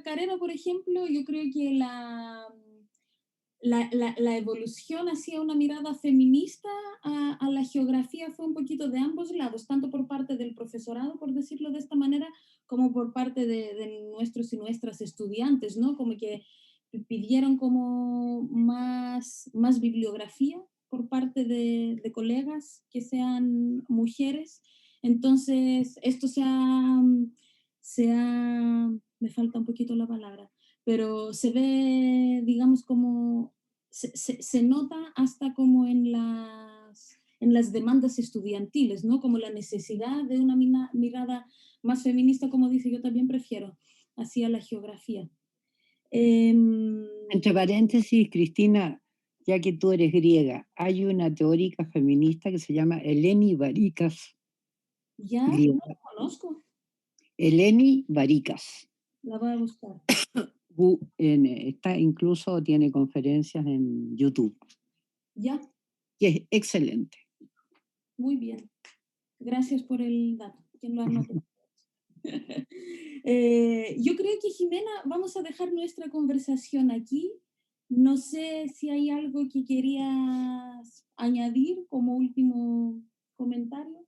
carrera, por ejemplo, yo creo que la evolución hacia una mirada feminista a la geografía fue un poquito de ambos lados, tanto por parte del profesorado, por decirlo de esta manera, como por parte de nuestros y nuestras estudiantes, ¿no? Como que pidieron como más bibliografía por parte de colegas que sean mujeres. Entonces, esto me falta un poquito la palabra, pero se ve, digamos, como se nota hasta como en las demandas estudiantiles, ¿no? Como la necesidad de una mirada más feminista, como dice, yo también prefiero, hacia la geografía. Entre paréntesis, Cristina, ya que tú eres griega, hay una teórica feminista que se llama Eleni Varikas. Ya, no la conozco. Eleni Varikas. La voy a buscar. Incluso tiene conferencias en YouTube. Ya. Y es excelente. Muy bien. Gracias por el dato. ¿Quién lo anotó? Yo creo que, Jimena, vamos a dejar nuestra conversación aquí. No sé si hay algo que querías añadir como último comentario.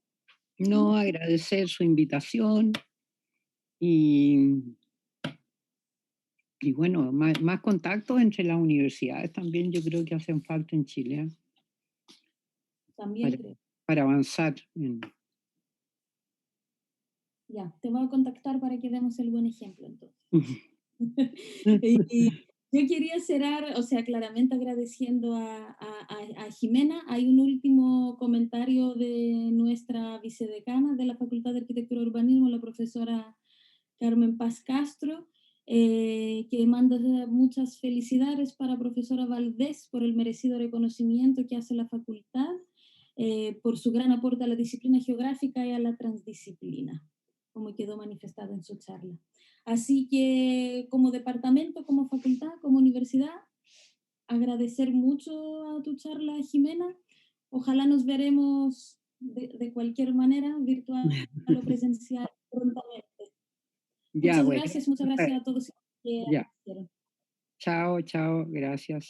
No, agradecer su invitación y bueno, más contactos entre las universidades también yo creo que hacen falta en Chile. También creo. Para avanzar. Ya, te voy a contactar para que demos el buen ejemplo entonces. Yo quería cerrar, o sea, claramente agradeciendo a Jimena. Hay un último comentario de nuestra vicedecana de la Facultad de Arquitectura y Urbanismo, la profesora Carmen Paz Castro, que manda muchas felicidades para profesora Valdés por el merecido reconocimiento que hace la facultad, por su gran aporte a la disciplina geográfica y a la transdisciplina, como quedó manifestado en su charla. Así que como departamento, como facultad, como universidad, agradecer mucho a tu charla, Jimena. Ojalá nos veremos de cualquier manera, virtual o presencial, prontamente. Ya, muchas gracias a todos. Ya. Chao, gracias.